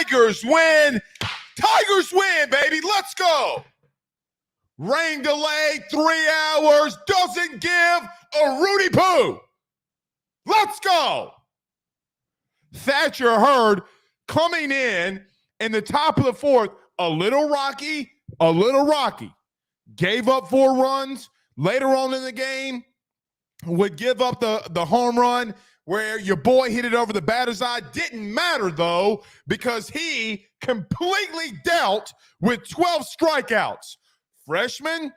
Tigers win. Tigers win, baby. Let's go. Rain delay, 3 hours, doesn't give a Rudy Poo. Let's go. Thatcher Hurd coming in the top of the fourth, a little rocky. Gave up 4 runs. Later on in the game, would give up the home run where your boy hit it over the batter's eye. Didn't matter, though, because he completely dealt with 12 strikeouts. Freshman,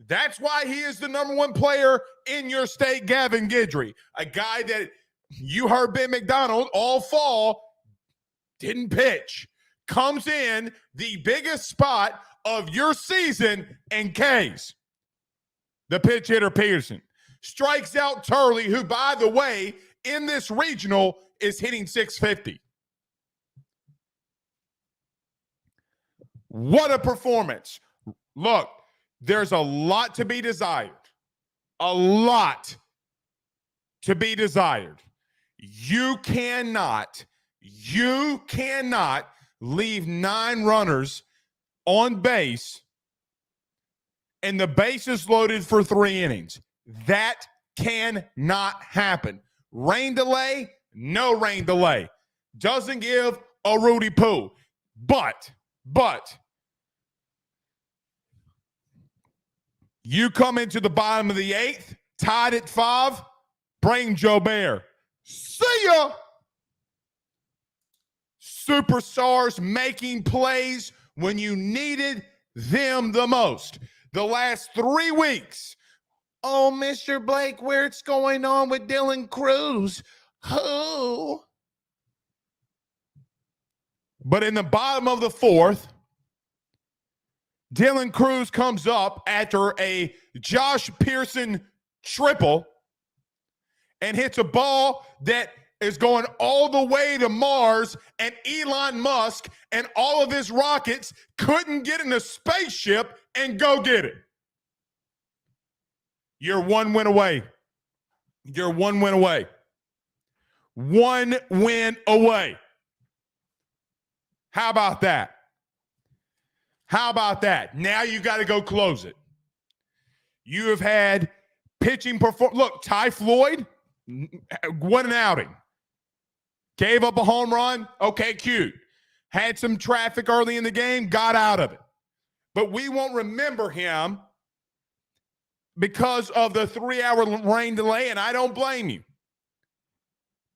that's why he is the number 1 player in your state, Gavin Guidry. A guy that you heard Ben McDonald all fall, didn't pitch. Comes in the biggest spot of your season and K's. The pitch hitter Peterson. Strikes out Turley, who, by the way, in this regional is hitting .650. What a performance. Look, there's a lot to be desired. A lot to be desired. You cannot leave 9 runners on base and the bases loaded for 3 innings. That cannot happen. Rain delay, no rain delay. Doesn't give a Rudy Poo. But you come into the bottom of the 8th, tied at 5, bring Joe Bear. See ya. Superstars making plays when you needed them the most. The last 3 weeks. Oh, Mr. Blake, what's going on with Dylan Cruz? Who? But in the bottom of the 4th, Dylan Cruz comes up after a Josh Pearson triple and hits a ball that is going all the way to Mars, and Elon Musk and all of his rockets couldn't get in a spaceship and go get it. You're 1 win away. You're 1 win away. 1 win away. How about that? How about that? Now you got to go close it. You have had pitching perform. Look, Ty Floyd, what an outing. Gave up a home run. Okay, cute. Had some traffic early in the game, got out of it. But we won't remember him because of the 3-hour rain delay, and I don't blame you.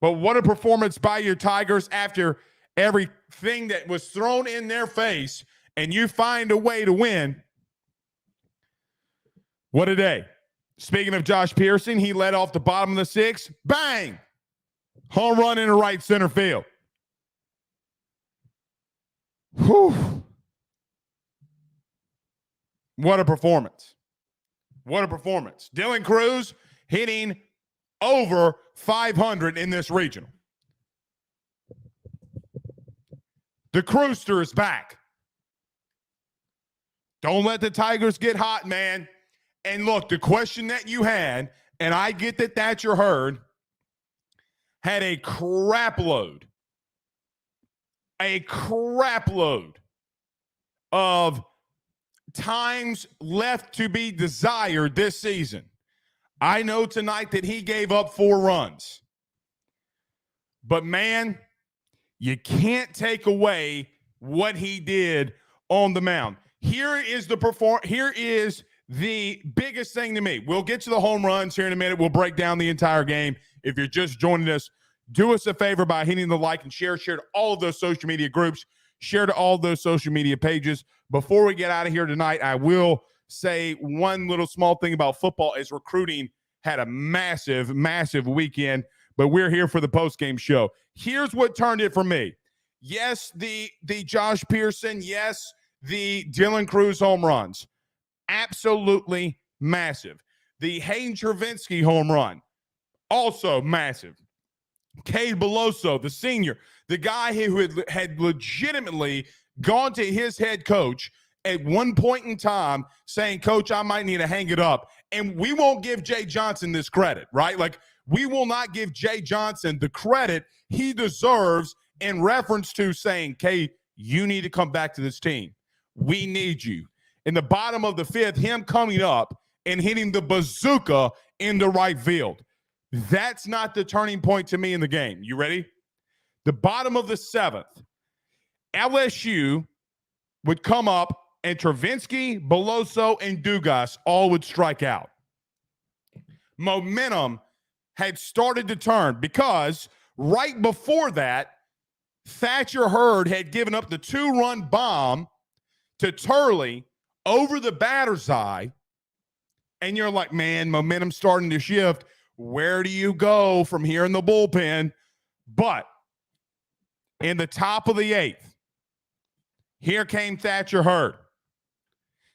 But what a performance by your Tigers after everything that was thrown in their face, and you find a way to win. What a day. Speaking of Josh Pearson, he led off the bottom of the 6th. Bang! Home run into right center field. Whew. What a performance. What a performance. Dylan Cruz hitting over 500 in this regional. The Crewster is back. Don't let the Tigers get hot, man. And look, the question that you had, and I get that Thatcher Hurd had a crap load of times left to be desired this season. I know tonight that he gave up 4 runs. But, man, you can't take away what he did on the mound. Here is the biggest thing to me. We'll get to the home runs here in a minute. We'll break down the entire game. If you're just joining us, do us a favor by hitting the like and share. Share to all of those social media groups. Share to all those social media pages. Before we get out of here tonight, I will say one little small thing about football is recruiting had a massive, massive weekend, but we're here for the postgame show. Here's what turned it for me. Yes, the Josh Pearson. Yes, the Dylan Cruz home runs. Absolutely massive. The Hayden Travinsky home run. Also massive. Cade Beloso, the senior, the guy who had legitimately gone to his head coach at one point in time saying, Coach, I might need to hang it up. And we won't give Jay Johnson this credit, right? Like, we will not give Jay Johnson the credit he deserves in reference to saying, Kay, you need to come back to this team. We need you. In the bottom of the fifth, him coming up and hitting the bazooka in the right field. That's not the turning point to me in the game. You ready? The bottom of the seventh, LSU would come up and Travinsky, Beloso, and Dugas all would strike out. Momentum had started to turn because right before that, Thatcher Hurd had given up the 2-run bomb to Turley over the batter's eye. And you're like, man, momentum starting to shift. Where do you go from here in the bullpen? But in the top of the eighth, here came Thatcher Hurd.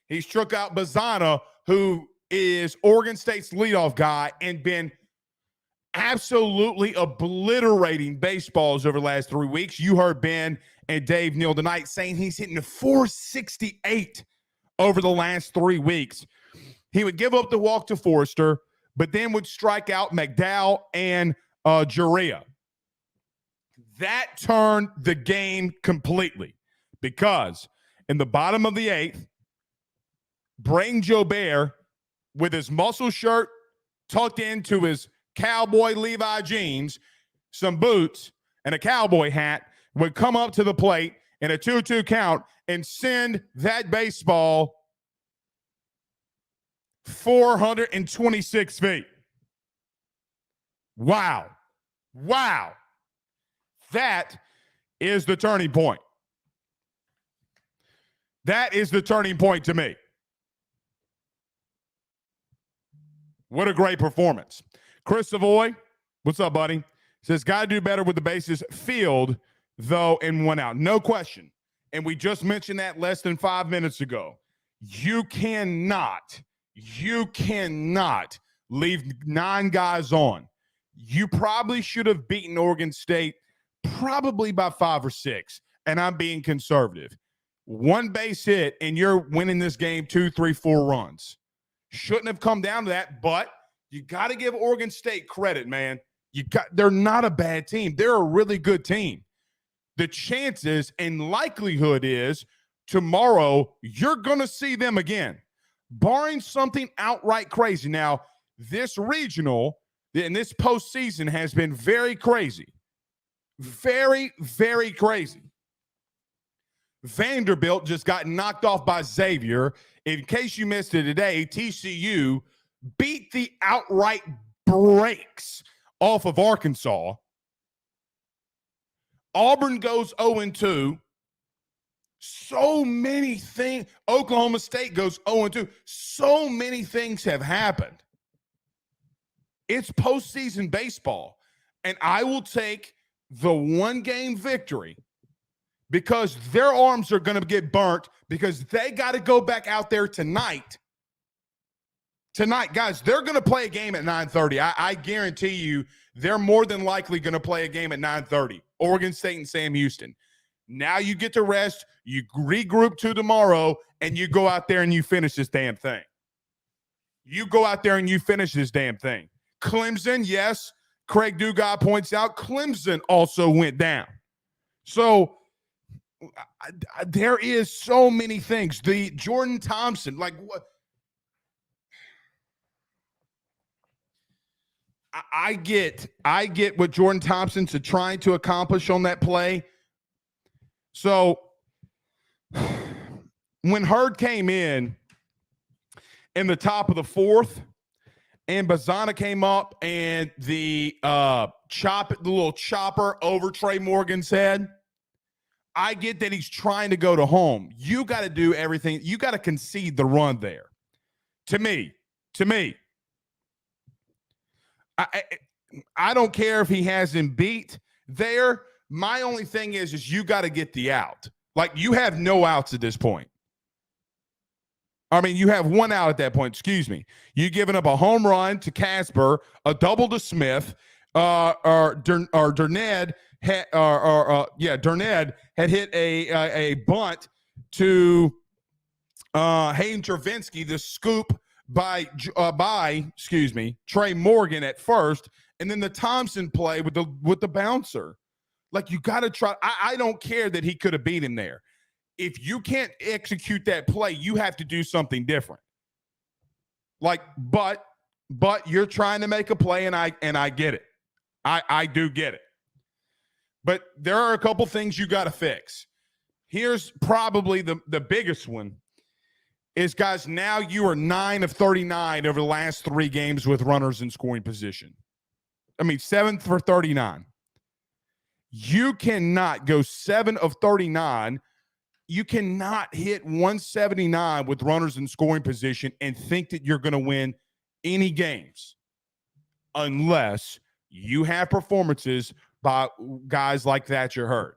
He struck out Bazana, who is Oregon State's leadoff guy and been absolutely obliterating baseballs over the last 3 weeks. You heard Ben and Dave Neal tonight saying he's hitting a 468 over the last 3 weeks. He would give up the walk to Forrester, but then would strike out McDowell and Juria. That turned the game completely because in the bottom of the eighth, Brain Jobert, with his muscle shirt tucked into his cowboy Levi jeans, some boots, and a cowboy hat, would come up to the plate in a 2-2 count and send that baseball 426 feet. Wow. Wow. That is the turning point. That is the turning point to me. What a great performance. Chris Savoy, what's up, buddy? Says, got to do better with the bases filled, though, in 1 out. No question. And we just mentioned that less than 5 minutes ago. You cannot leave 9 guys on. You probably should have beaten Oregon State probably by 5 or 6, and I'm being conservative. 1 base hit, and you're winning this game 2, 3, 4 runs. Shouldn't have come down to that, but you got to give Oregon State credit, man. They're not a bad team. They're a really good team. The chances and likelihood is tomorrow you're going to see them again, barring something outright crazy. Now, this regional and this postseason has been very crazy. Very, very crazy. Vanderbilt just got knocked off by Xavier. In case you missed it today, TCU beat the outright brakes off of Arkansas. Auburn goes 0-2. So many things. Oklahoma State goes 0-2. So many things have happened. It's postseason baseball. And I will take the 1-game victory because their arms are going to get burnt because they got to go back out there tonight. Tonight, guys, they're going to play a game at 9:30. I guarantee you they're more than likely going to play a game at 9:30. Oregon State and Sam Houston. Now you get to rest, you regroup to tomorrow, and you go out there and you finish this damn thing. You go out there and you finish this damn thing. Clemson, yes, Craig Dugas points out, Clemson also went down. So there is so many things. The Jordan Thompson, like what? I get what Jordan Thompson's trying to accomplish on that play. So when Hurd came in the top of the fourth and Bazana came up and the little chopper over Trey Morgan's head, I get that he's trying to go to home. You got to do everything. You got to concede the run there. To me, I don't care if he has him beat there. My only thing is you got to get the out. Like, you have no outs at this point. I mean, you have 1 out at that point. Excuse me. You've given up a home run to Casper, a double to Smith, Durned had hit a bunt to Hayden Travinsky, the scoop by Trey Morgan at first, and then the Thompson play with the bouncer. Like, you got to try. I don't care that he could have beat him there. If you can't execute that play, you have to do something different. Like, but you're trying to make a play, and I get it. I do get it. But there are a couple things you got to fix. Here's probably the biggest one is, guys, now you are 9 of 39 over the last 3 games with runners in scoring position. I mean, 7 for 39. You cannot go 7 of 39. You cannot hit 179 with runners in scoring position and think that you're going to win any games unless you have performances by guys like Thatcher Hurd.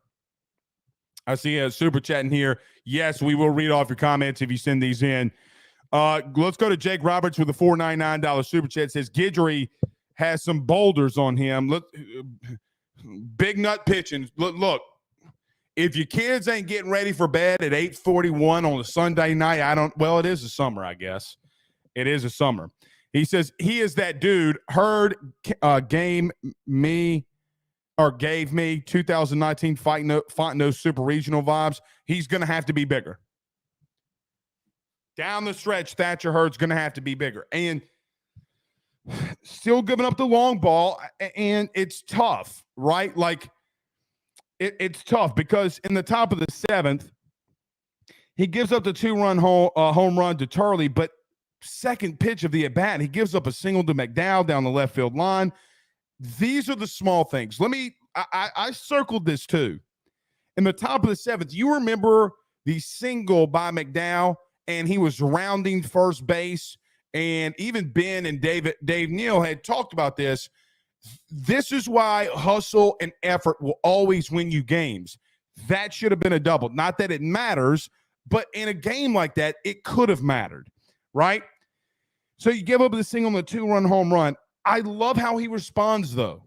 I see a super chat in here. Yes, we will read off your comments if you send these in. Let's go to Jake Roberts with a $4.99 super chat. It says Guidry has some boulders on him. Look, big nut pitching. Look, if your kids ain't getting ready for bed at 8:41 on a Sunday night, it is a summer, I guess. It is a summer. He says he is that dude. Hurd gave me 2019 Fontenot Super Regional vibes. He's going to have to be bigger. Down the stretch, Thatcher Hurd's going to have to be bigger. And still giving up the long ball, and it's tough, right? Like, it's tough because in the top of the 7th, he gives up the 2-run home run to Turley, but second pitch of the at-bat, he gives up a single to McDowell down the left field line. These are the small things. I circled this too. In the top of the 7th, you remember the single by McDowell, and he was rounding first base, and even Ben and Dave Neal had talked about this. This is why hustle and effort will always win you games. That should have been a double. Not that it matters, but in a game like that, it could have mattered, right? So you give up the single on the 2-run home run. I love how he responds, though.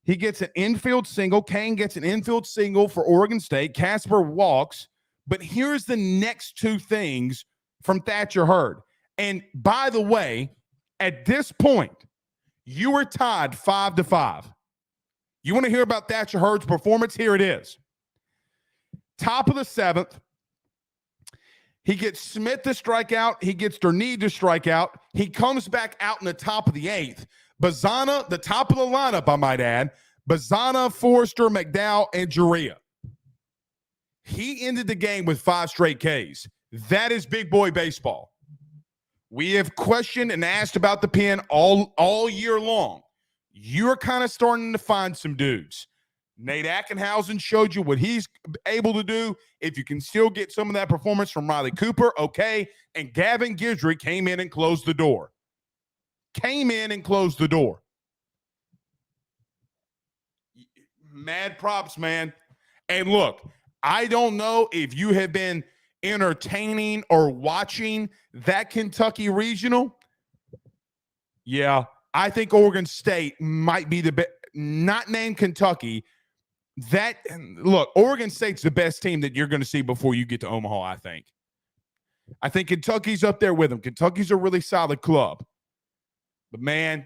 He gets an infield single. Kane gets an infield single for Oregon State. Casper walks. But here's the next 2 things from Thatcher Hurd. And by the way, at this point, you were tied 5-5. You want to hear about Thatcher Hurd's performance? Here it is. Top of the 7th. He gets Smith to strike out. He gets Dernier to strike out. He comes back out in the top of the 8th. Bazana, the top of the lineup, I might add. Bazana, Forrester, McDowell, and Juria. He ended the game with 5 straight Ks. That is big boy baseball. We have questioned and asked about the pen all year long. You're kind of starting to find some dudes. Nate Ackenhausen showed you what he's able to do. If you can still get some of that performance from Riley Cooper, okay. And Gavin Guidry came in and closed the door. Mad props, man. And look, I don't know if you have been entertaining or watching that Kentucky regional. Yeah, I think Oregon State might be the best, not named Kentucky. Look, Oregon State's the best team that you're going to see before you get to Omaha, I think. I think Kentucky's up there with them. Kentucky's a really solid club. But, man,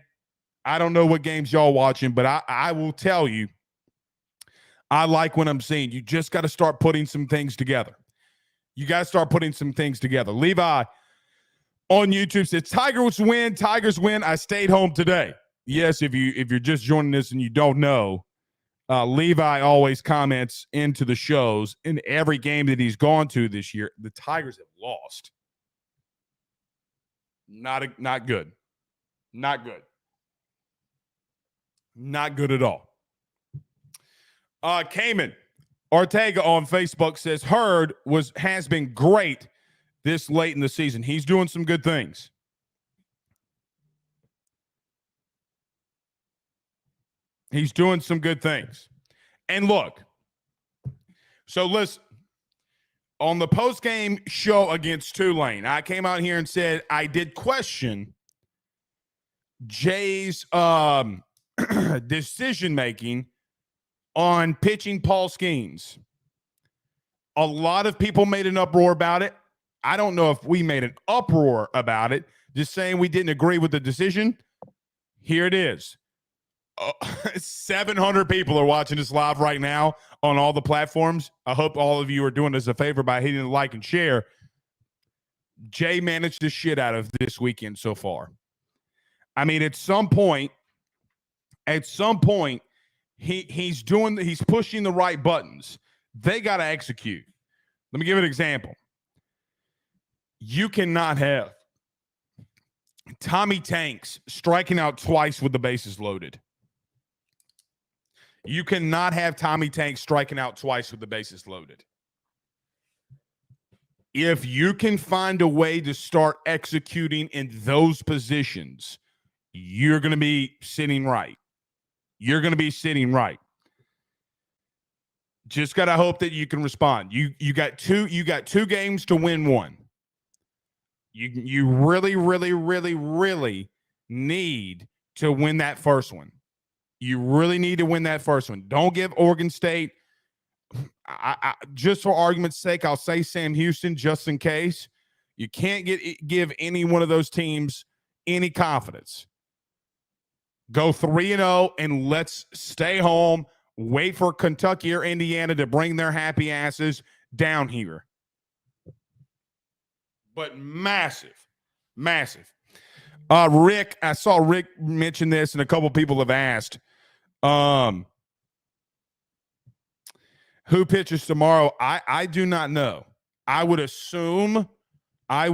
I don't know what games y'all watching, but I will tell you, I like what I'm seeing. You just got to start putting some things together. Levi on YouTube says, Tigers win. I stayed home today. Yes, if you're just joining us and you don't know, Levi always comments into the shows. In every game that he's gone to this year, the Tigers have lost. Not good. Not good at all. Cayman Ortega on Facebook says Hurd has been great this late in the season. He's doing some good things. And look, so listen, on the post-game show against Tulane, I came out here and said I did question Jay's decision-making on pitching Paul Skeens. A lot of people made an uproar about it. I don't know if we made an uproar about it, just saying we didn't agree with the decision. Here it is. 700 people are watching this live right now on all the platforms. I hope all of you are doing us a favor by hitting the like and share. Jay managed the shit out of this weekend so far. I mean, at some point, he's pushing the right buttons. They got to execute. Let me give an example. You cannot have Tommy Tanks striking out twice with the bases loaded. You cannot have Tommy Tanks striking out twice with the bases loaded. If you can find a way to start executing in those positions, you're going to be sitting right. You're going to be sitting right. Just got to hope that you can respond. You got two games to win one. You really, really, really, really need to win that first one. You really need to win that first one. Don't give Oregon State, just for argument's sake, I'll say Sam Houston just in case. You can't give any one of those teams any confidence. Go 3-0 and let's stay home. Wait for Kentucky or Indiana to bring their happy asses down here. But massive. Rick, I saw Rick mention this, and a couple people have asked, who pitches tomorrow? I do not know. I would assume he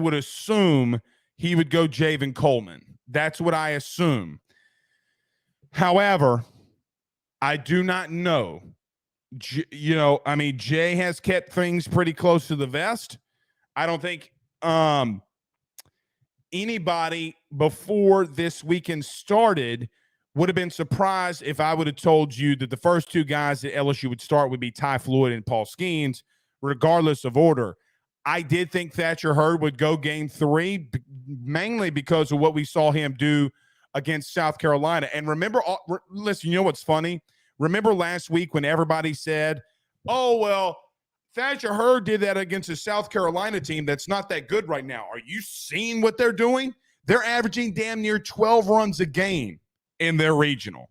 would go Javen Coleman. That's what I assume. However, I do not know. Jay has kept things pretty close to the vest. I don't think anybody before this weekend started would have been surprised if I would have told you that the first two guys that LSU would start would be Ty Floyd and Paul Skeens, regardless of order. I did think Thatcher Hurd would go game 3, mainly because of what we saw him do against South Carolina. And remember, listen, you know what's funny? Remember last week when everybody said, oh, well, Thatcher Hurd did that against a South Carolina team that's not that good right now. Are you seeing what they're doing? They're averaging damn near 12 runs a game in their regional.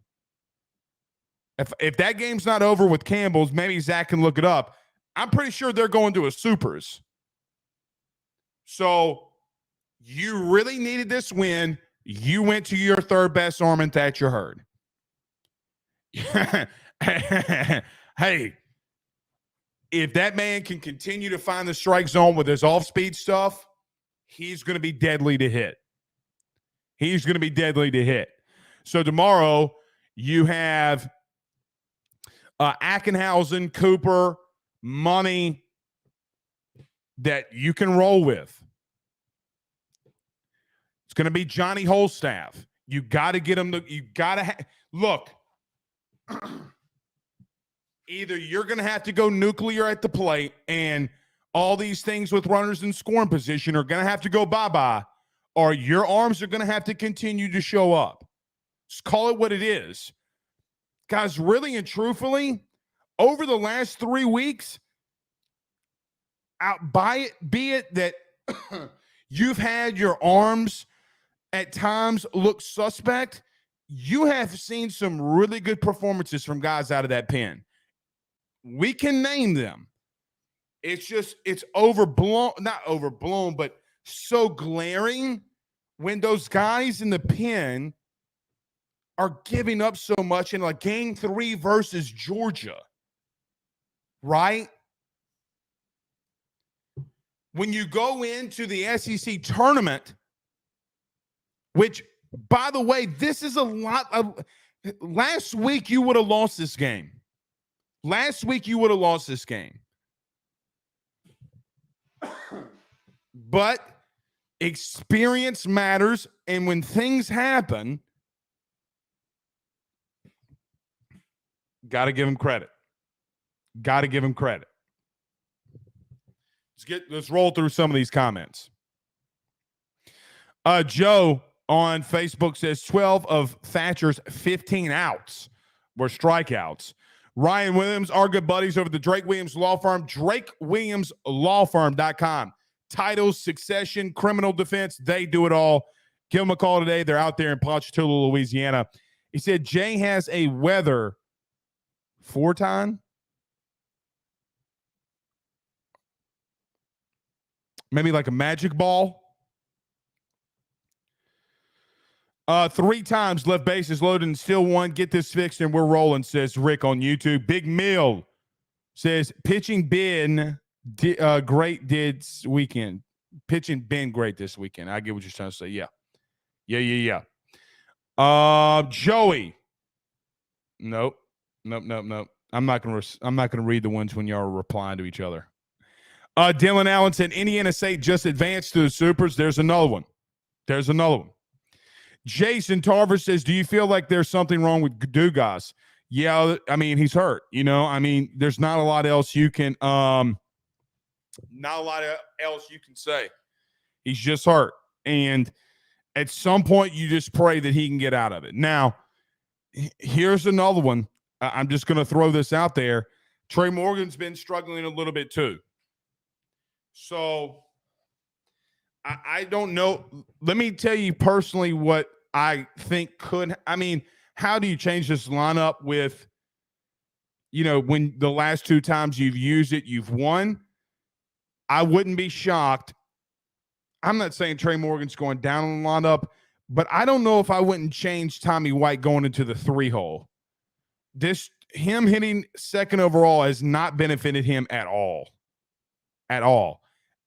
If that game's not over with Campbell's, maybe Zach can look it up. I'm pretty sure they're going to a supers. So you really needed this win. You went to your third best arm in Thatcher Hurd. Hey, if that man can continue to find the strike zone with his off-speed stuff, he's going to be deadly to hit. So tomorrow you have Ackenhausen, Cooper, Money that you can roll with. It's going to be Johnny Holstaff. You got to get him look. Either you're going to have to go nuclear at the plate and all these things with runners in scoring position are going to have to go bye-bye, or your arms are going to have to continue to show up. Just call it what it is. Guys, really and truthfully, over the last 3 weeks, be it that you've had your arms at times look suspect, you have seen some really good performances from guys out of that pen. We can name them. It's overblown, not overblown, but so glaring when those guys in the pen are giving up so much in like game 3 versus Georgia, right? When you go into the SEC tournament, which, by the way, this is a lot of – last week you would have lost this game. But experience matters, and when things happen, got to give him credit. Let's roll through some of these comments. Joe on Facebook says 12 of Thatcher's 15 outs were strikeouts. Ryan Williams, our good buddies over the Drake Williams Law Firm, drakewilliamslawfirm.com. Titles, succession, criminal defense, they do it all. Give them a call today. They're out there in Ponchatoula, Louisiana. He said Jay has a weather 4-time. Maybe like a magic ball. 3 times left bases loaded and still won. Get this fixed and we're rolling, says Rick on YouTube. Big Mill says pitching been great this weekend. Pitching been great this weekend. I get what you're trying to say. Yeah. Joey. Nope. I'm not gonna read the ones when y'all are replying to each other. Dylan Allen said Indiana State just advanced to the Supers. There's another one. Jason Tarver says, do you feel like there's something wrong with Dugas? Yeah, I mean, he's hurt. There's not a lot else you can say. He's just hurt. And at some point, you just pray that he can get out of it. Now, here's another one. I'm just going to throw this out there. Trey Morgan's been struggling a little bit too. So I don't know. Let me tell you personally what I think could. I mean, how do you change this lineup with, when the last 2 times you've used it, you've won? I wouldn't be shocked. I'm not saying Trey Morgan's going down on the lineup, but I don't know if I wouldn't change Tommy White going into the 3-hole. Him hitting second overall has not benefited him at all.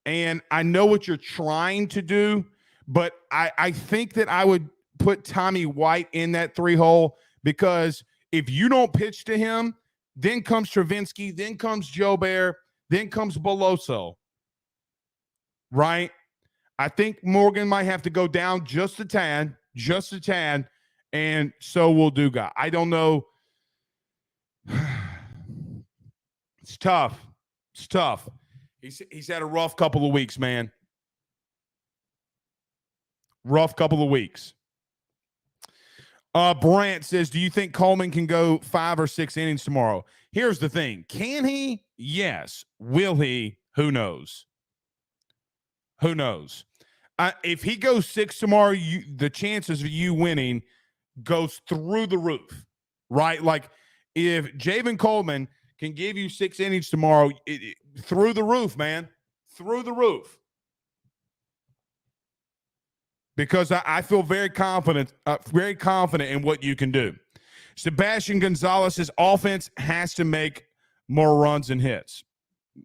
And I know what you're trying to do, but I think that I would put Tommy White in that 3-hole, because if you don't pitch to him, then comes Travinski, then comes Joe Bear, then comes Beloso. Right? I think Morgan might have to go down just a tad, and so will Dugas. I don't know. It's tough. He's had a rough couple of weeks, man. Rough couple of weeks. Brant says, do you think Coleman can go 5 or 6 innings tomorrow? Here's the thing. Can he? Yes. Will he? Who knows? If he goes 6 tomorrow, the chances of you winning goes through the roof, right? Like, if Javen Coleman can give you 6 innings tomorrow, through the roof, man. Through the roof. Because I feel very confident in what you can do. Sebastian Gonzalez's offense has to make more runs and hits.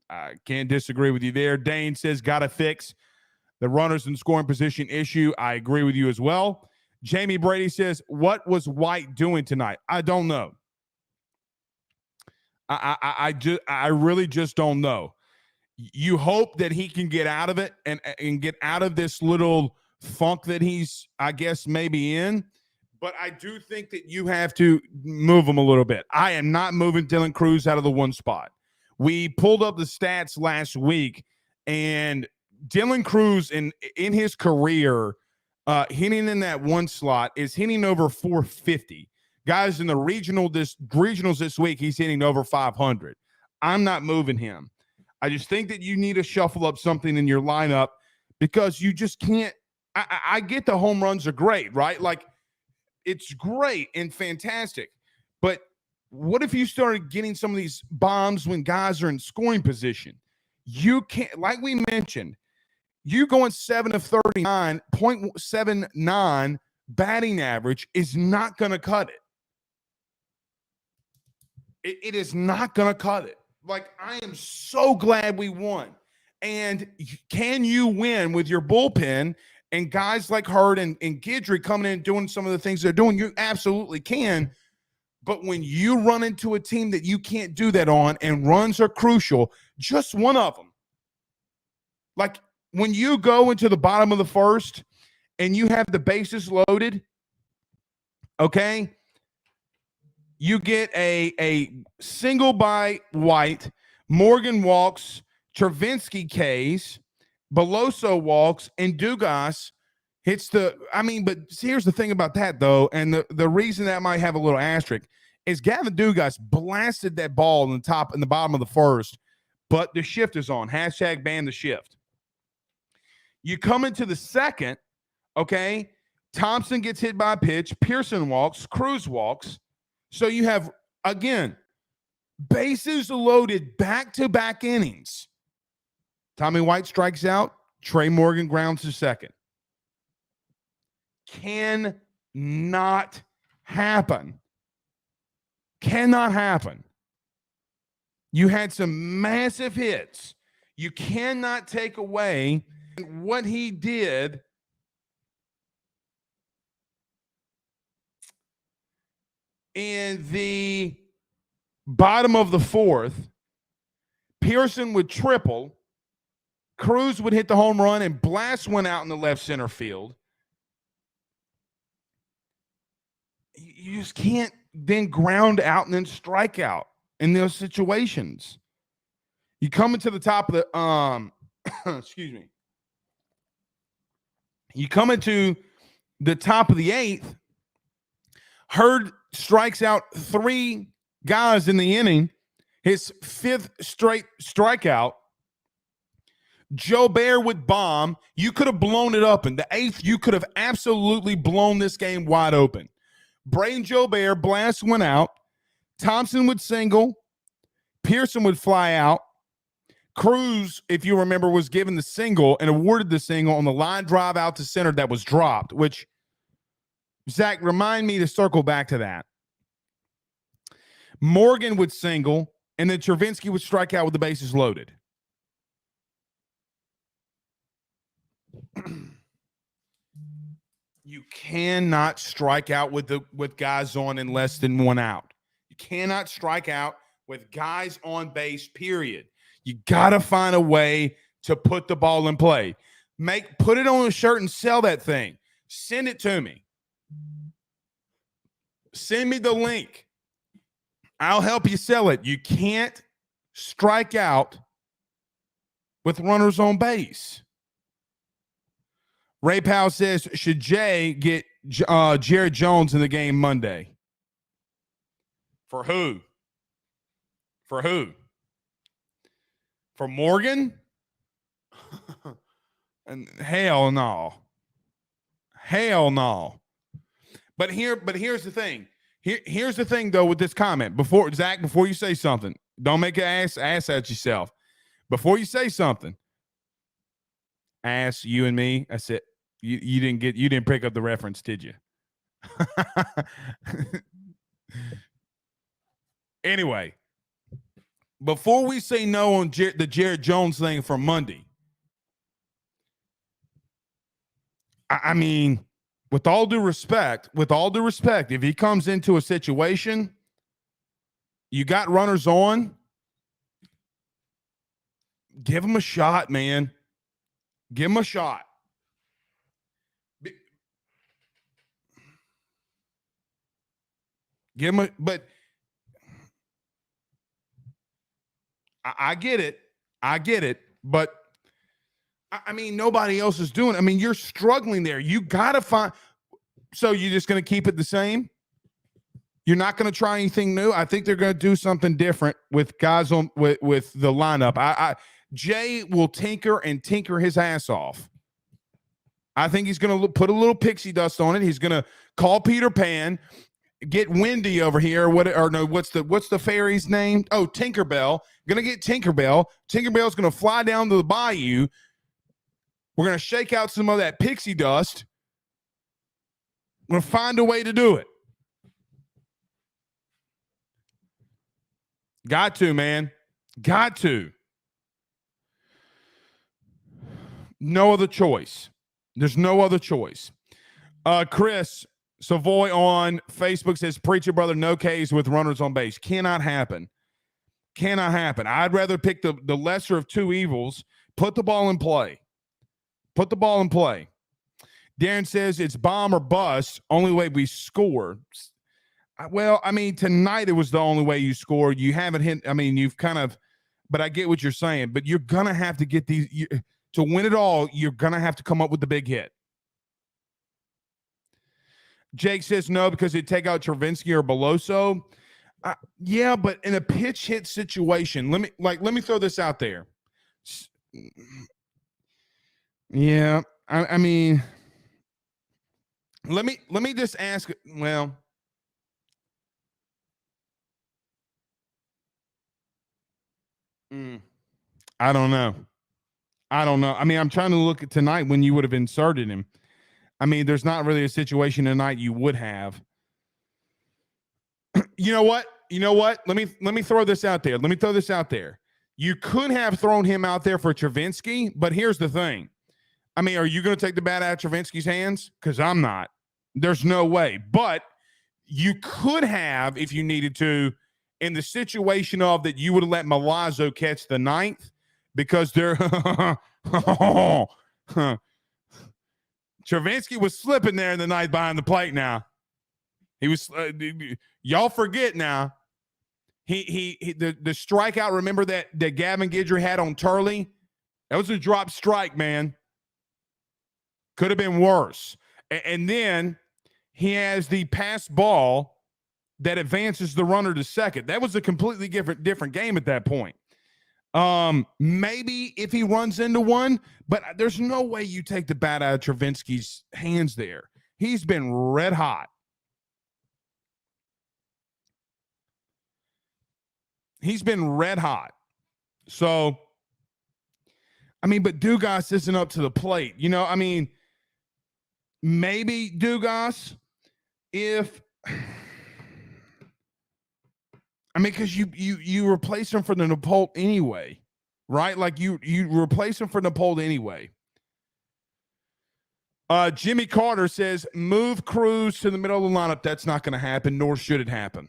I can't disagree with you there. Dane says, got to fix the runners in scoring position issue. I agree with you as well. Jamie Brady says, what was White doing tonight? I don't know. I really just don't know. You hope that he can get out of it and get out of this little funk that he's, I guess, maybe in. But I do think that you have to move him a little bit. I am not moving Dylan Cruz out of the 1 spot. We pulled up the stats last week, and Dylan Cruz in his career, hitting in that 1 slot, is hitting over 450. Guys, in the regionals this week, he's hitting over 500. I'm not moving him. I just think that you need to shuffle up something in your lineup, because you just can't. I get the home runs are great, right? Like, it's great and fantastic. But what if you started getting some of these bombs when guys are in scoring position? You can't, like we mentioned, you going 7 of 39, 0.79 batting average is not going to cut it. It is not going to cut it. Like, I am so glad we won. And can you win with your bullpen and guys like Hurd and Guidry coming in and doing some of the things they're doing? You absolutely can. But when you run into a team that you can't do that on, and runs are crucial, just one of them. Like, when you go into the bottom of the first and you have the bases loaded, okay, you get a single by White, Morgan walks, Travinski Ks, Beloso walks, and Dugas hits but here's the thing about that, though, and the reason that might have a little asterisk is Gavin Dugas blasted that ball in the bottom of the first, but the shift is on. #ban the shift. You come into the second, okay, Thompson gets hit by a pitch. Pearson walks. Cruz walks. So you have, again, bases loaded back-to-back innings. Tommy White strikes out. Trey Morgan grounds to second. Cannot happen. Cannot happen. You had some massive hits. You cannot take away what he did. In the bottom of the fourth, Pearson would triple. Cruz would hit the home run, and Blast went out in the left center field. You just can't then ground out and then strike out in those situations. You come into the top of the excuse me. You come into the top of the eighth. Hurd strikes out 3 guys in the inning. His 5th straight strikeout. Joe Bear would bomb. You could have blown it up. In the 8th, you could have absolutely blown this game wide open. Brain Joe Bear, Blast went out. Thompson would single. Pearson would fly out. Cruz, if you remember, was given the single and awarded the single on the line drive out to center that was dropped, which, Zach, remind me to circle back to that. Morgan would single, and then Chervinsky would strike out with the bases loaded. You cannot strike out with guys on in less than 1 out. You cannot strike out with guys on base, period. You got to find a way to put the ball in play. Put it on a shirt and sell that thing. Send it to me. Send me the link. I'll help you sell it. You can't strike out with runners on base. Ray Powell says, should Jay get Jared Jones in the game Monday? For who? For who? For Morgan? And hell no. Hell no. But here's the thing. Here's the thing, though, with this comment. Before you say something, don't make an ass at yourself. Before you say something, ass, you and me, I said, you didn't pick up the reference, did you? Anyway, before we say no on the Jared Jones thing for Monday, I mean, with all due respect, if he comes into a situation, you got runners on, give him a shot, man. Give him a shot. But I get it. But I mean, nobody else is doing it. I mean, you're struggling there. You got to find. So you're just going to keep it the same? You're not going to try anything new? I think they're going to do something different with guys on with the lineup. Jay will tinker his ass off. I think he's going to put a little pixie dust on it. He's going to call Peter Pan, get Wendy over here. What's the fairy's name? Oh, Tinkerbell. Going to get Tinkerbell. Tinkerbell's going to fly down to the bayou. We're going to shake out some of that pixie dust. We're going to find a way to do it. Got to, man. Got to. No other choice. There's no other choice. Chris Savoy on Facebook says, Preacher Brother, no Ks with runners on base. Cannot happen. Cannot happen. I'd rather pick the lesser of two evils. Put the ball in play. Put the ball in play. Darren says it's bomb or bust. Only way we score. Well, I mean, tonight it was the only way you scored. You haven't hit. I mean, you've kind of, but I get what you're saying. But you're going to have to get these. To win it all, you're going to have to come up with the big hit. Jake says no because he'd take out Chervinsky or Beloso. Yeah, but in a pitch hit situation, let me throw this out there. Yeah, I mean, Let me just ask. Well, I don't know. I mean, I'm trying to look at tonight when you would have inserted him. I mean, there's not really a situation tonight you would have. You know what? Let me throw this out there. You could have thrown him out there for Travinski, but here's the thing. I mean, are you going to take the bat out of Travinski's hands? Because I'm not. There's no way. But you could have, if you needed to, in the situation of that you would have let Milazzo catch the ninth because they're Travinski was slipping there in the ninth behind the plate now. He was y'all forget now. The strikeout, remember that Gavin Guidry had on Turley? That was a drop strike, man. Could have been worse. And then he has the pass ball that advances the runner to second. That was a completely different game at that point. Maybe if he runs into one, but there's no way you take the bat out of Travinski's hands there. He's been red hot. He's been red hot. So, I mean, but Dugas isn't up to the plate. You know, I mean, maybe Dugas, if I mean, because you replace him for the Napolt anyway, right? Like you replace him for Napolt anyway. Jimmy Carter says, move Cruz to the middle of the lineup. That's not going to happen, nor should it happen.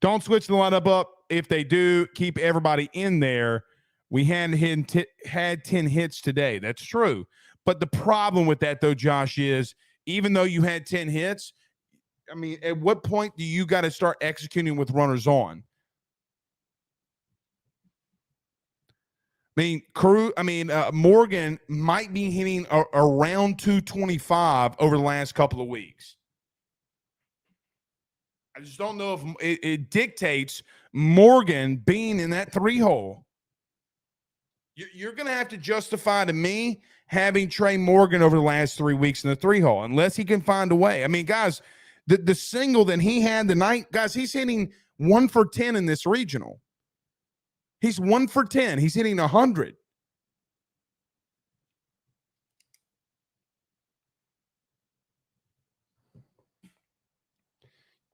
Don't switch the lineup up. If they do, keep everybody in there. We had 10 hits today. That's true. But the problem with that, though, Josh, is even though you had 10 hits, I mean, at what point do you got to start executing with runners on? Morgan might be hitting around 225 over the last couple of weeks. I just don't know if it dictates Morgan being in that 3-hole. You're going to have to justify to me having Trey Morgan over the last 3 weeks in the 3-hole, unless he can find a way. I mean, guys, the single that he had tonight, guys, he's hitting 1 for 10 in this regional. He's 1 for 10. He's hitting 100.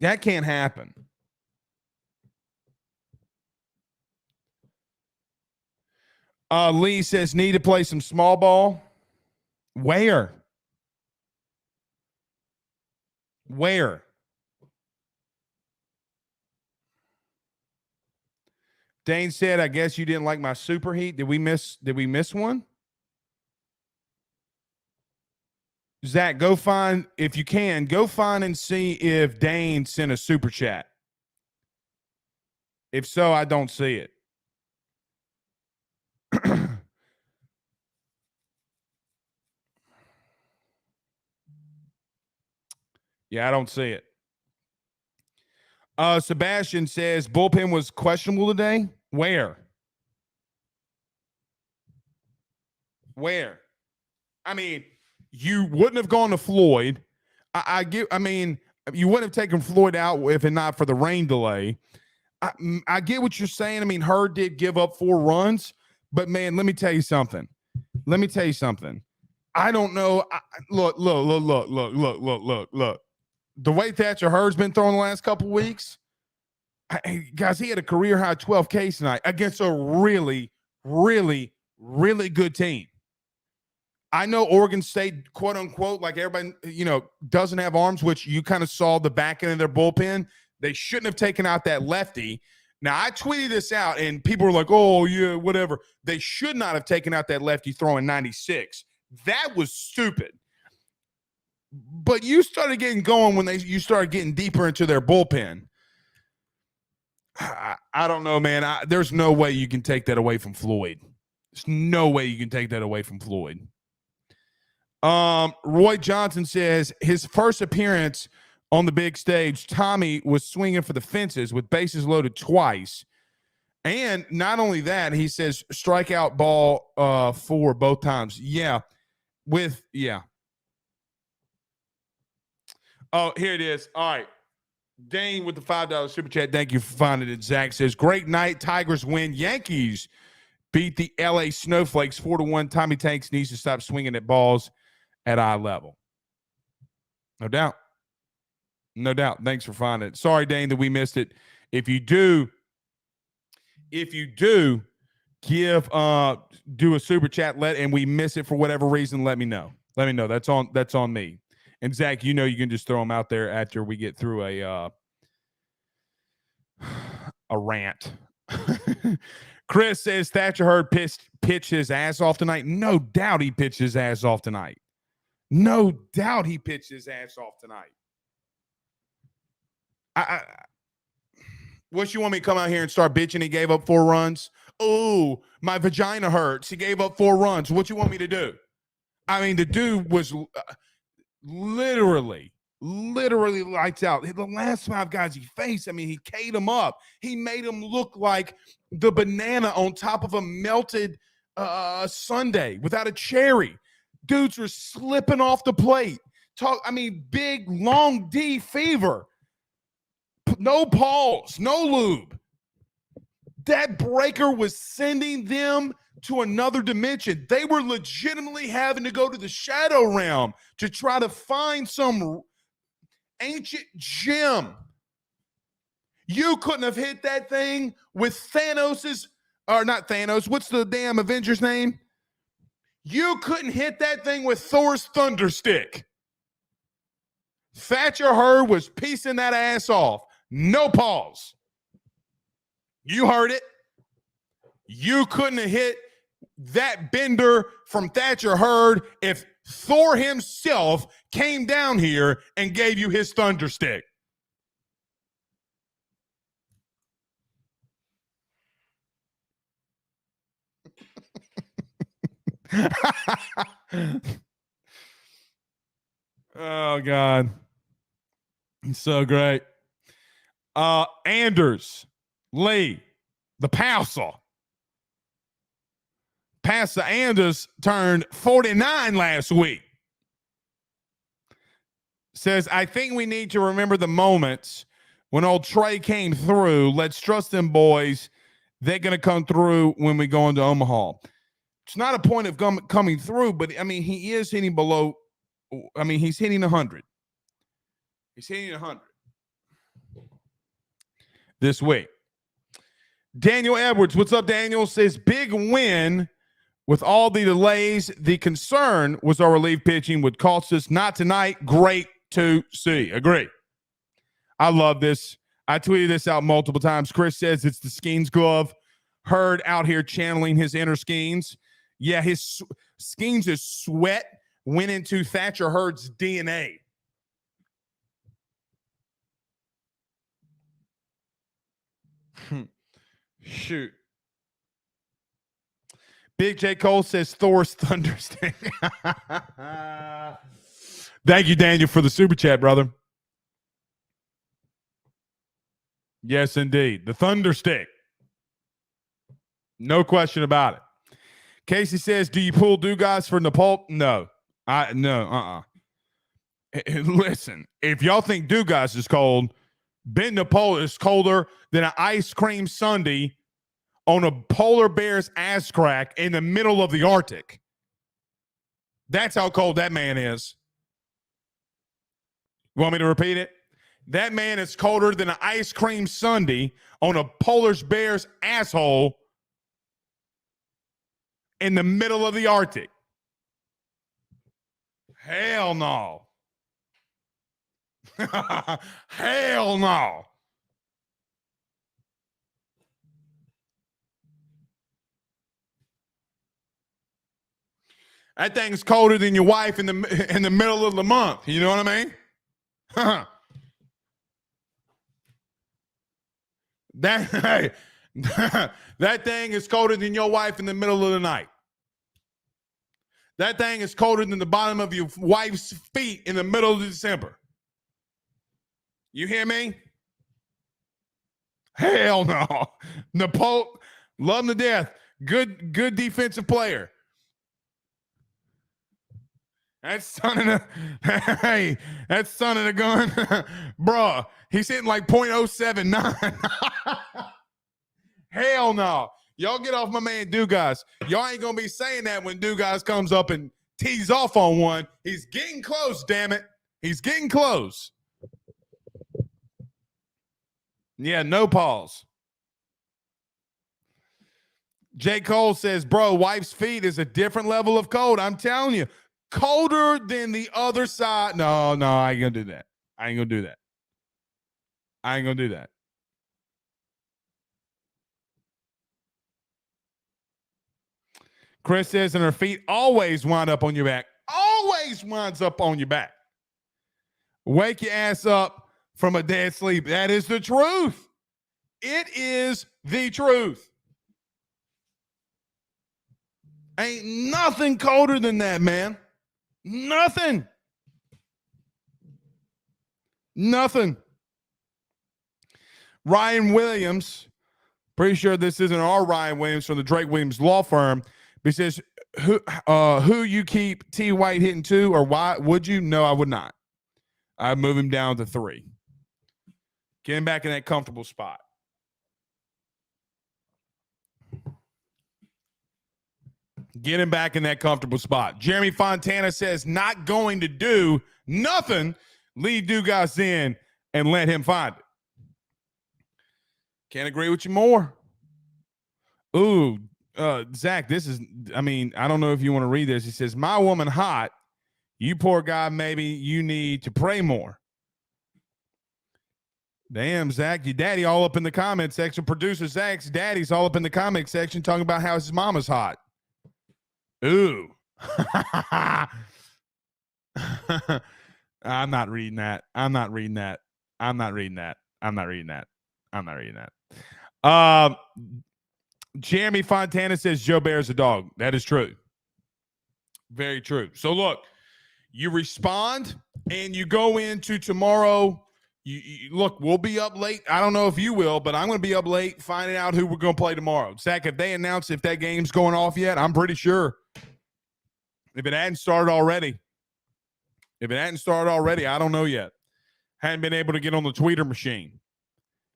That can't happen. Lee says, need to play some small ball. Where? Dane said, I guess you didn't like my super heat. Did we miss one? Zach, if you can, go find and see if Dane sent a super chat. If so, I don't see it. Yeah, I don't see it. Sebastian says bullpen was questionable today. Where? I mean, you wouldn't have gone to Floyd. I mean, you wouldn't have taken Floyd out if not for the rain delay. I get what you're saying. I mean, Hurd did give up 4 runs, but man, let me tell you something. I don't know. Look. The way Thatcher Hurd's been throwing the last couple weeks, guys, he had a career high 12 Ks tonight against a really, really, really good team. I know Oregon State, quote unquote, like everybody, doesn't have arms, which you kind of saw the back end of their bullpen. They shouldn't have taken out that lefty. Now, I tweeted this out, and people were like, oh, yeah, whatever. They should not have taken out that lefty throwing 96. That was stupid. But you started getting going when you started getting deeper into their bullpen. I don't know, man. There's no way you can take that away from Floyd. There's no way you can take that away from Floyd. Roy Johnson says his first appearance on the big stage, Tommy was swinging for the fences with bases loaded twice. And not only that, he says strikeout ball 4 both times. Yeah. Oh, here it is. All right. Dane with the $5 super chat. Thank you for finding it. Zach says, great night. Tigers win. Yankees beat the LA Snowflakes 4-1. Tommy Tanks needs to stop swinging at balls at eye level. No doubt. No doubt. Thanks for finding it. Sorry, Dane, that we missed it. If you do give do a super chat and we miss it for whatever reason, let me know. Let me know. That's on me. And Zach, you can just throw them out there after we get through a rant. Chris says Thatcher Hurd pitched his ass off tonight. No doubt he pitched his ass off tonight. No doubt he pitched his ass off tonight. What, you want me to come out here and start bitching he gave up 4 runs? Oh, my vagina hurts. He gave up 4 runs. What you want me to do? I mean, the dude was literally lights out. The last 5 guys he faced, I mean, he K'd them up. He made them look like the banana on top of a melted sundae without a cherry. Dudes were slipping off the plate. Big, long D fever. No pause, no lube. That breaker was sending them to another dimension. They were legitimately having to go to the shadow realm to try to find some ancient gem. You couldn't have hit that thing with not Thanos. What's the damn Avenger's name? You couldn't hit that thing with Thor's thunder stick. Thatcher Hurd was piecing that ass off. No pause. You heard it. You couldn't have hit that bender from Thatcher Hurd if Thor himself came down here and gave you his thunder stick. Oh, God. It's so great. Anders Lee, the passer Anders turned 49 last week. Says, I think we need to remember the moments when old Trey came through. Let's trust them boys. They're going to come through when we go into Omaha. It's not a point of coming through, but, he is hitting below. He's hitting 100. He's hitting 100 this week. Daniel Edwards, what's up, Daniel? Says, big win with all the delays. The concern was our relief pitching would cost us. Not tonight. Great to see. Agree. I love this. I tweeted this out multiple times. Chris says it's the Skeens glove. Hurd out here channeling his inner Skeens. Yeah, his Skeens' sweat went into Thatcher Hurd's DNA. Shoot. Big J. Cole says Thor's thunder stick. Thank you, Daniel, for the super chat, brother. Yes, indeed. The thunder stick. No question about it. Casey says, do you pull Dugas for Nepal? No. Listen, if y'all think Dugas is cold, Ben Nepal is colder than an ice cream sundae on a polar bear's ass crack in the middle of the Arctic. That's how cold that man is. You want me to repeat it? That man is colder than an ice cream sundae on a polar bear's asshole in the middle of the Arctic. Hell no. Hell no. That thing's colder than your wife in the middle of the month. You know what I mean? That thing is colder than your wife in the middle of the night. That thing is colder than the bottom of your wife's feet in the middle of December. You hear me? Hell no. Nepal, love him to death. Good defensive player. That's son of the hey, that's son of the gun. Bruh, he's hitting like .079. Hell no. Y'all get off my man Dugas. Y'all ain't gonna be saying that when Dugas comes up and tees off on one. He's getting close, damn it. He's getting close. Yeah, no pause. J. Cole says, bro, wife's feet is a different level of cold. I'm telling you, colder than the other side. No, I ain't gonna do that. I ain't gonna do that. Chris says, and her feet always wind up on your back. Always winds up on your back. Wake your ass up from a dead sleep. That is the truth. It is the truth. Ain't nothing colder than that, man. Nothing. Ryan Williams, pretty sure this isn't our Ryan Williams from the Drake Williams law firm. He says, who you keep T. White hitting to, or why would you? No, I would not. I'd move him down to 3. Get him back in that comfortable spot. Jeremy Fontana says, not going to do nothing. Leave Dugas in and let him find it. Can't agree with you more. Ooh, Zach, this is, I don't know if you want to read this. He says, my woman hot. You poor guy, maybe you need to pray more. Damn, Zach, your daddy all up in the comment section. Producer Zach's daddy's all up in the comment section talking about how his mama's hot. Ooh. I'm not reading that. Jeremy Fontana says Joe Bear's a dog. That is true. Very true. So look, you respond and you go into tomorrow. Look, we'll be up late. I don't know if you will, but I'm going to be up late finding out who we're going to play tomorrow. Zach, have they announced if that game's going off yet? I'm pretty sure. If it hadn't started already, I don't know yet. Hadn't been able to get on the tweeter machine.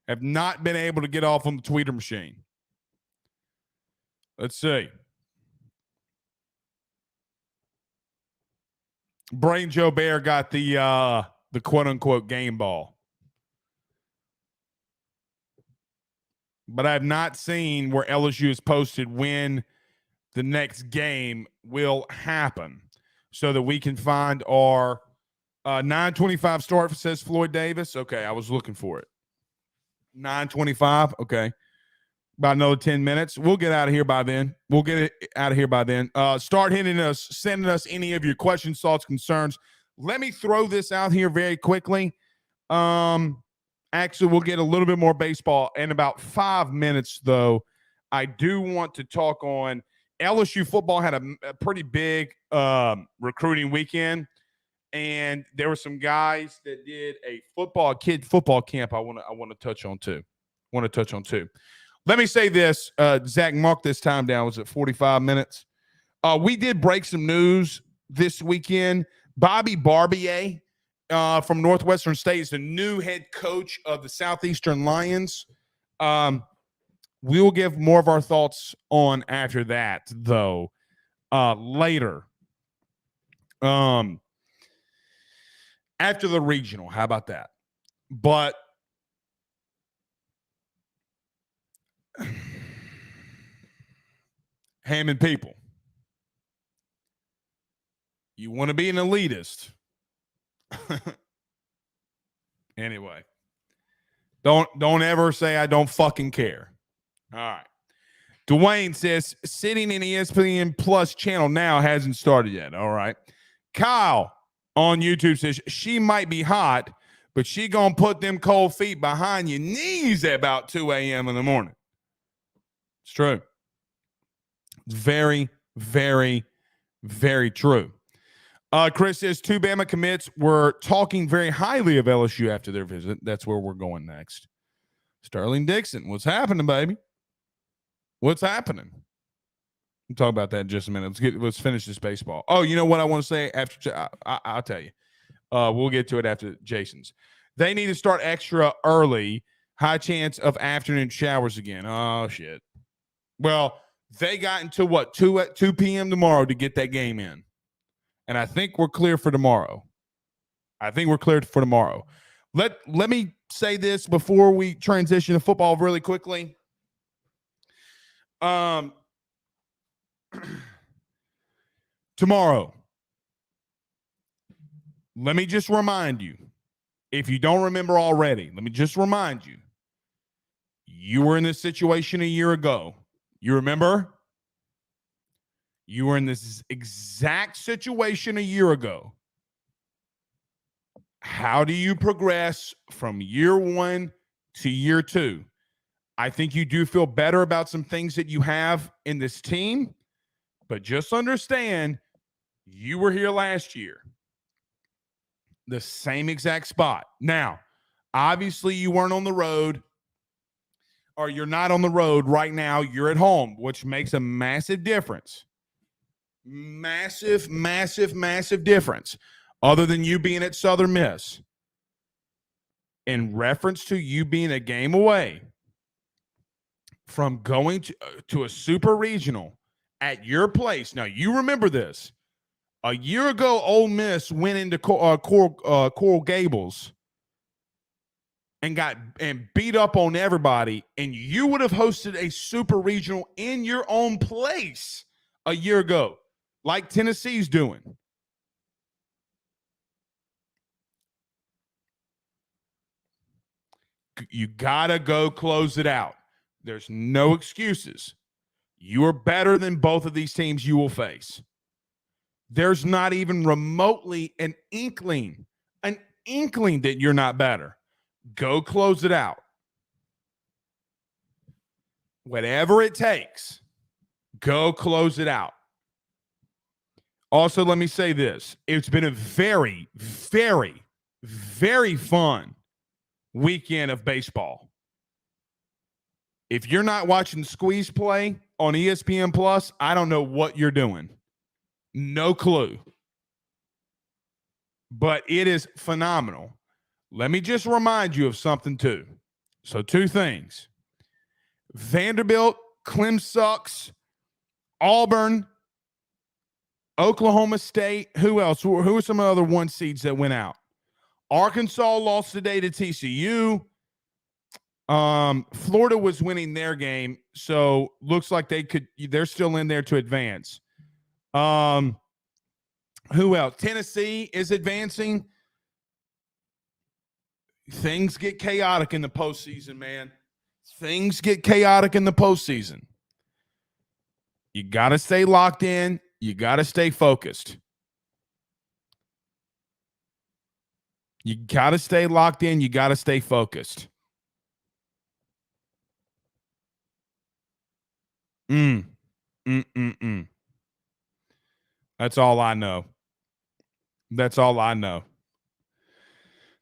Have not been able to get off on the tweeter machine. Let's see. Brain Joe Bear got the quote-unquote game ball. But I have not seen where LSU has posted when the next game will happen so that we can find our 9:25 start, says Floyd Davis. Okay, I was looking for it. 9:25, okay. About another 10 minutes. We'll get out of here by then. Start hitting us, sending us any of your questions, thoughts, concerns. Let me throw this out here very quickly. Actually, we'll get a little bit more baseball in about 5 minutes, though. I do want to talk on LSU football had a pretty big recruiting weekend, and there were some guys that did a kid football camp I want to touch on too. Let me say this, Zach, mark this time down. Was it 45 minutes? We did break some news this weekend. Bobby Barbier from Northwestern State is the new head coach of the Southeastern Lions. We will give more of our thoughts on after that, though, later. After the regional. How about that? But Hammond people, you want to be an elitist. Anyway, don't ever say I don't fucking care. All right. Dwayne says, sitting in ESPN Plus channel now hasn't started yet. All right. Kyle on YouTube says, she might be hot, but she going to put them cold feet behind your knees at about 2 a.m. in the morning. It's true. It's very, very, very true. Chris says, two Bama commits were talking very highly of LSU after their visit. That's where we're going next. Sterling Dixon, what's happening, baby? What's happening? We'll talk about that in just a minute. Let's finish this baseball. Oh, you know what I want to say after? I'll tell you. We'll get to it after Jason's. They need to start extra early. High chance of afternoon showers again. Oh shit. Well, they got until what 2 p.m. tomorrow to get that game in, and I think we're clear for tomorrow. Let me say this before we transition to football really quickly. Tomorrow, let me just remind you, if you don't remember already, let me just remind you, you were in this situation a year ago. You remember? You were in this exact situation a year ago. How do you progress from year one to year two? I think you do feel better about some things that you have in this team, but just understand you were here last year. The same exact spot. Now, obviously you weren't on the road, or you're not on the road right now. You're at home, which makes a massive difference. Massive, massive, massive difference. Other than you being at Southern Miss. In reference to you being a game away from going to a super regional at your place. Now, you remember this. A year ago, Ole Miss went into Coral Gables and beat up on everybody, and you would have hosted a super regional in your own place a year ago, like Tennessee's doing. You gotta go close it out. There's no excuses. You are better than both of these teams you will face. There's not even remotely an inkling that you're not better. Go close it out. Whatever it takes, go close it out. Also, let me say this. It's been a very, very, very fun weekend of baseball. If you're not watching Squeeze play on ESPN Plus, I don't know what you're doing. No clue. But it is phenomenal. Let me just remind you of something, too. So, two things. Vanderbilt, Clem sucks. Auburn, Oklahoma State. Who else? Who are some other one seeds that went out? Arkansas lost today to TCU. Florida was winning their game, so looks like they're still in there to advance. Who else? Tennessee is advancing. Things get chaotic in the postseason, man. Things get chaotic in the postseason. You got to stay locked in. You got to stay focused. You got to stay locked in. You got to stay focused. That's all I know.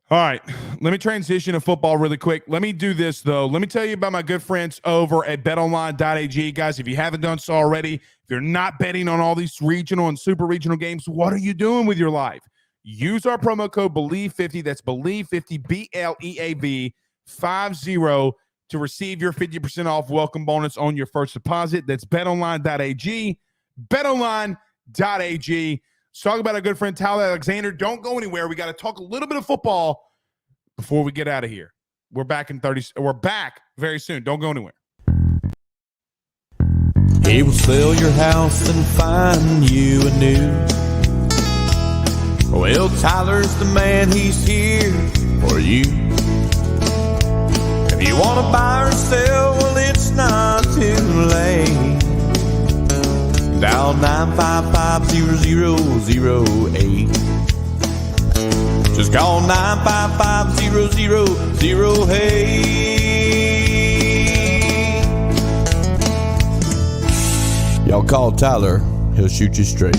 All right, let me transition to football really quick. Let me do this, though. Let me tell you about my good friends over at betonline.ag. Guys, if you haven't done so already, if you're not betting on all these regional and super regional games, what are you doing with your life? Use our promo code BELIEVE50, that's BELIEVE50, BLEAV 50, to receive your 50% off welcome bonus on your first deposit. That's betonline.ag, betonline.ag. Let's talk about our good friend Tyler Alexander. Don't go anywhere. We got to talk a little bit of football before we get out of here. We're back very soon. Don't go anywhere. He will sell your house and find you a new. Well, Tyler's the man. He's here for you. If you want to buy or sell, well, it's not too late. Dial 955-0008. Just call 955-0008. Y'all call Tyler. He'll shoot you straight.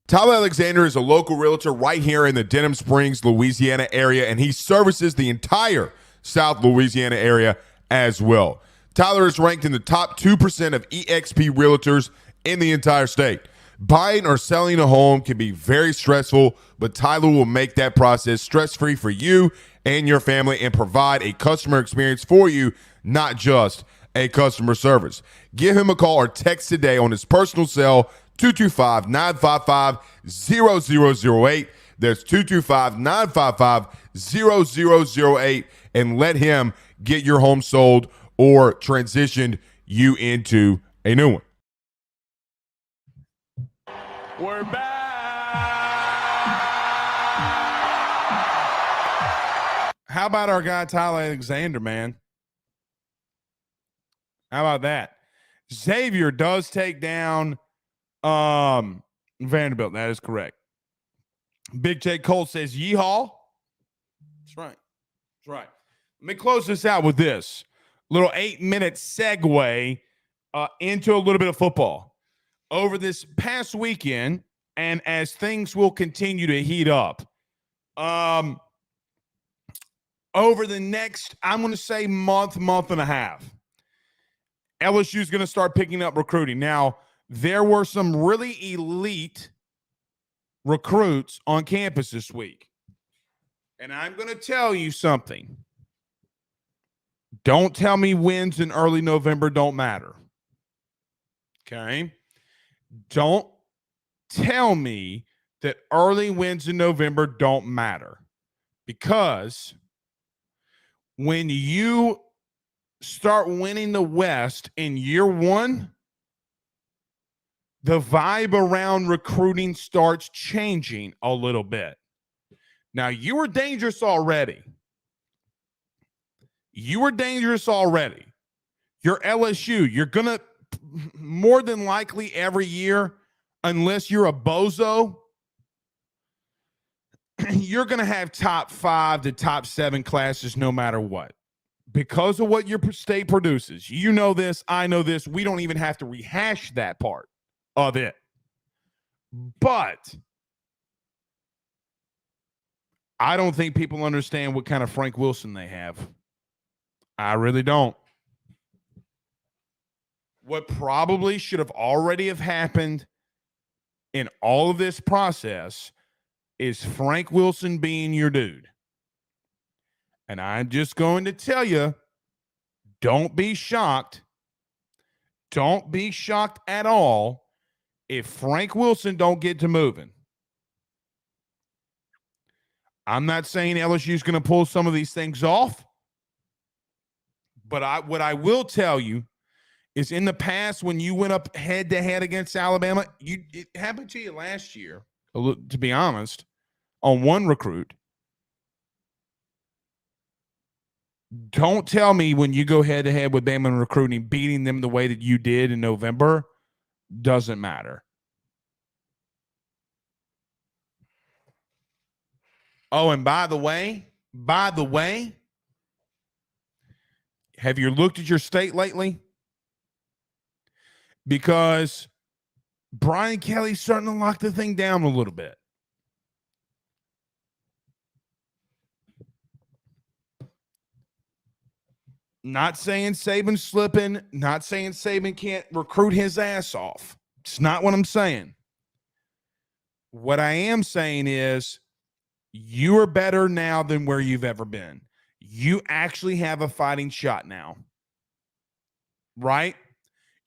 Tyler Alexander is a local realtor right here in the Denham Springs, Louisiana area, and he services the entire South Louisiana area as well. Tyler is ranked in the top 2% of eXp realtors in the entire state. Buying or selling a home can be very stressful, but Tyler will make that process stress-free for you and your family and provide a customer experience for you, not just a customer service. Give him a call or text today on his personal cell, 225-955-0008. That's 225-955-0008, and let him get your home sold or transitioned you into a new one. We're back. How about our guy Tyler Alexander, man? How about that? Xavier does take down Vanderbilt. That is correct. Big J Cole says, yeehaw. That's right. That's right. Let me close this out with this little 8-minute segue into a little bit of football. Over this past weekend, and as things will continue to heat up, over the next, I'm going to say month and a half, LSU is going to start picking up recruiting. Now, there were some really elite recruits on campus this week. And I'm going to tell you something. Don't tell me wins in early November don't matter. Okay? Don't tell me that early wins in November don't matter, because when you start winning the West in year one, the vibe around recruiting starts changing a little bit. Now, you were dangerous already. You're LSU. You're going to more than likely every year, unless you're a bozo, you're going to have top 5 to top 7 classes no matter what, because of what your state produces. You know this. I know this. We don't even have to rehash that part of it. But I don't think people understand what kind of Frank Wilson they have. I really don't. What probably should have already have happened in all of this process is Frank Wilson being your dude. And I'm just going to tell you, don't be shocked. Don't be shocked at all if Frank Wilson don't get to moving. I'm not saying LSU is going to pull some of these things off, but what I will tell you is, in the past, when you went up head-to-head against Alabama, it happened to you last year, to be honest, on one recruit. Don't tell me when you go head-to-head with Bama in recruiting, beating them the way that you did in November doesn't matter. Oh, and by the way, have you looked at your state lately? Because Brian Kelly's starting to lock the thing down a little bit. Not saying Saban's slipping, not saying Saban can't recruit his ass off. It's not what I'm saying. What I am saying is, you are better now than where you've ever been. You actually have a fighting shot now. Right?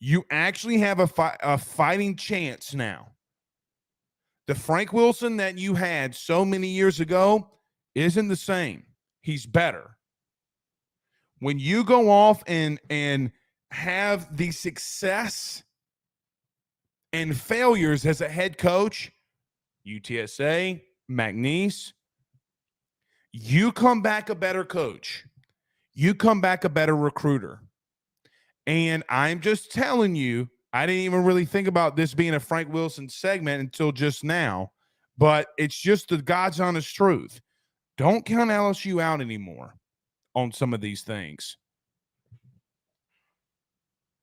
You actually have a fighting chance now. The Frank Wilson that you had so many years ago isn't the same. He's better. When you go off and have the success and failures as a head coach, UTSA, McNeese, you come back a better coach. You come back a better recruiter. And I'm just telling you, I didn't even really think about this being a Frank Wilson segment until just now, but it's just the God's honest truth. Don't count LSU out anymore on some of these things.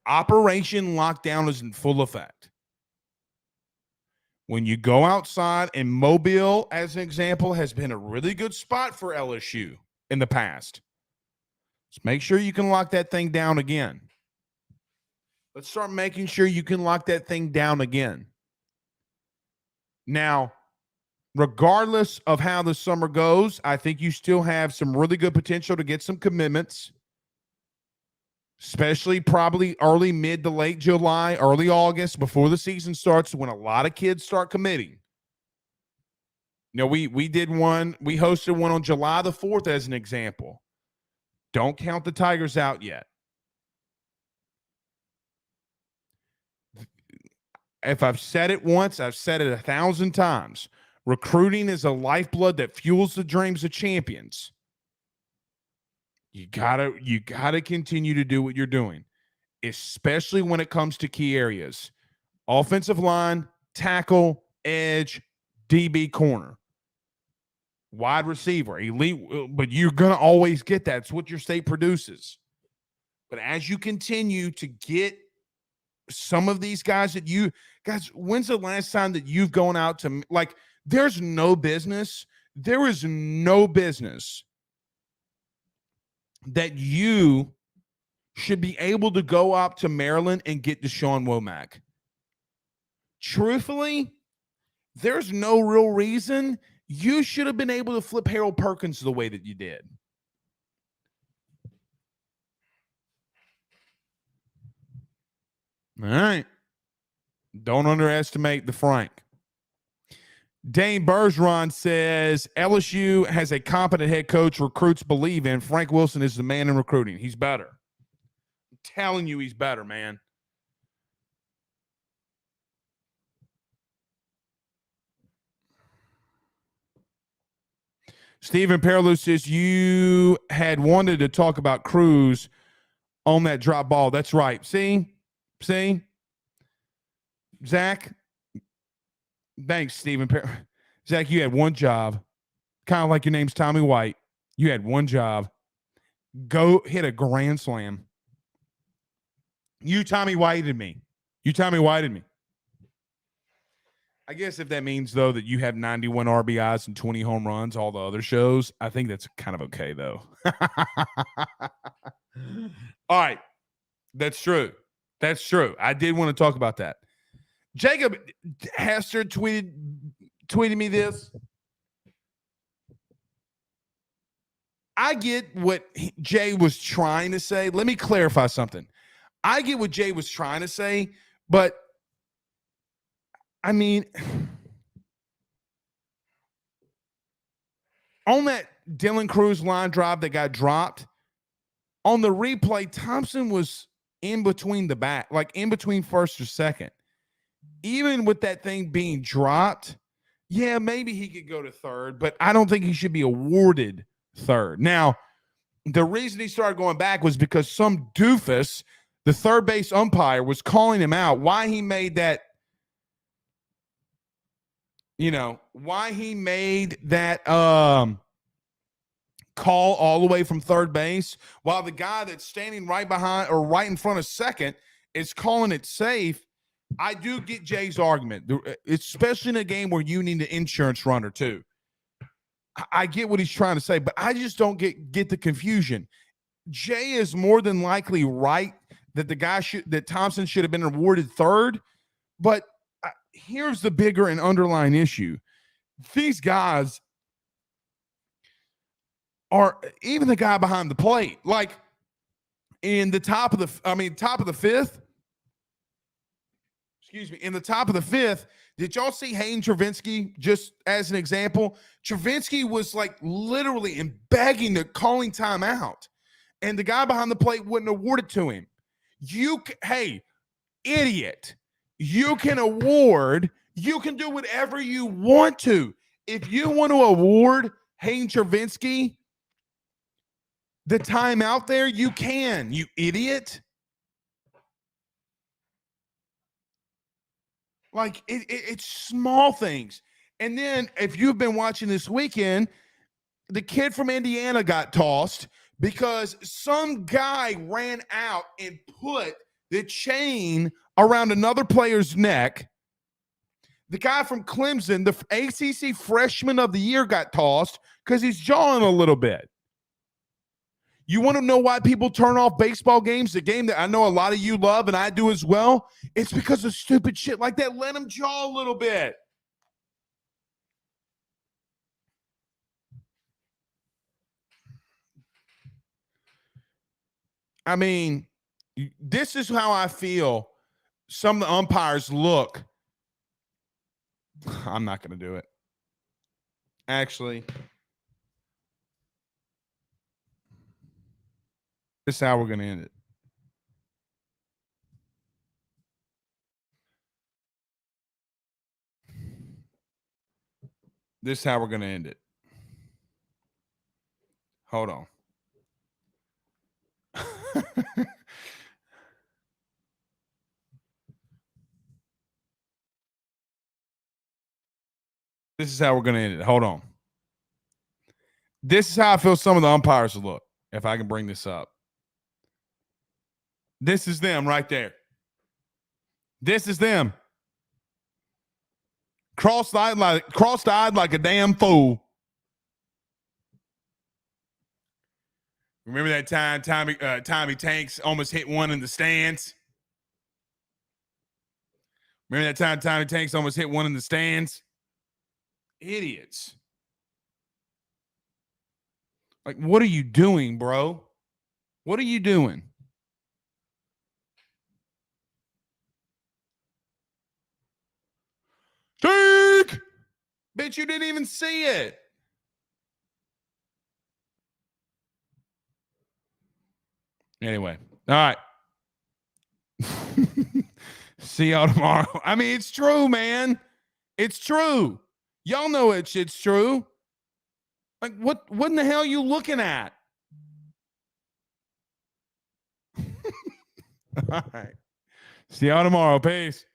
Operation Lockdown is in full effect. When you go outside, and Mobile, as an example, has been a really good spot for LSU in the past. Just make sure you can lock that thing down again. Let's start making sure you can lock that thing down again. Now, regardless of how the summer goes, I think you still have some really good potential to get some commitments, especially probably early, mid to late July, early August, before the season starts, when a lot of kids start committing. You know, we hosted one on July the 4th as an example. Don't count the Tigers out yet. If I've said it once, I've said it 1,000 times. Recruiting is a lifeblood that fuels the dreams of champions. You gotta continue to do what you're doing, especially when it comes to key areas. Offensive line, tackle, edge, DB, corner, wide receiver, elite, but you're going to always get that. It's what your state produces. But as you continue to get some of these guys when's the last time that you've gone out to, like, there is no business that you should be able to go up to Maryland and get Deshaun Womack. Truthfully, there's no real reason you should have been able to flip Harold Perkins the way that you did. All right. Don't underestimate the Frank. Dane Bergeron says LSU has a competent head coach recruits believe in. Frank Wilson is the man in recruiting. He's better. I'm telling you, he's better, man. Stephen Perlew says you had wanted to talk about Cruz on that drop ball. That's right. See? Zach? Thanks, Stephen. Zach, you had one job. Kind of like your name's Tommy White. You had one job. Go hit a grand slam. You Tommy Whited me. I guess if that means, though, that you have 91 RBIs and 20 home runs, all the other shows, I think that's kind of okay, though. All right. That's true. I did want to talk about that. Jacob Hester tweeted me this. I get what Jay was trying to say. Let me clarify something. I get what Jay was trying to say, but I mean, on that Dylan Cruz line drive that got dropped, on the replay, Thompson was in between the bat, like in between first or second. Even with that thing being dropped, yeah, maybe he could go to third, but I don't think he should be awarded third. Now, the reason he started going back was because some doofus, the third base umpire, was calling him out. Why he made that call all the way from third base, while the guy that's standing right behind or right in front of second is calling it safe. I do get Jay's argument, especially in a game where you need an insurance runner too. I get what he's trying to say, but I just don't get the confusion. Jay is more than likely right that that Thompson should have been awarded third, but here's the bigger and underlying issue. These guys are, even the guy behind the plate, like in the top of the fifth. In the top of the fifth, did y'all see Hayden Travinski, just as an example? Travinski was like literally begging to calling timeout, and the guy behind the plate wouldn't award it to him. Hey, idiot, you can do whatever you want to. If you want to award Hayden Travinski the timeout there, you can, you idiot. Like, it's small things. And then if you've been watching this weekend, the kid from Indiana got tossed because some guy ran out and put the chain around another player's neck. The guy from Clemson, the ACC Freshman of the Year, got tossed because he's jawing a little bit. You want to know why people turn off baseball games, the game that I know a lot of you love and I do as well? It's because of stupid shit like that. Let them jaw a little bit. I mean, this is how I feel some of the umpires look. I'm not going to do it. Actually, this is how we're going to end it. This is how we're going to end it. Hold on. This is how we're going to end it. Hold on. This is how I feel some of the umpires look, if I can bring this up. This is them right there. This is them. Cross-eyed like a damn fool. Remember that time Tommy Tanks almost hit one in the stands? Remember that time Tommy Tanks almost hit one in the stands? Idiots. Like, what are you doing, bro? What are you doing? Take! Bitch, you didn't even see it. Anyway, all right. See y'all tomorrow. I mean, it's true, man. It's true. Y'all know it. It's true. Like, what in the hell are you looking at? All right. See y'all tomorrow. Peace.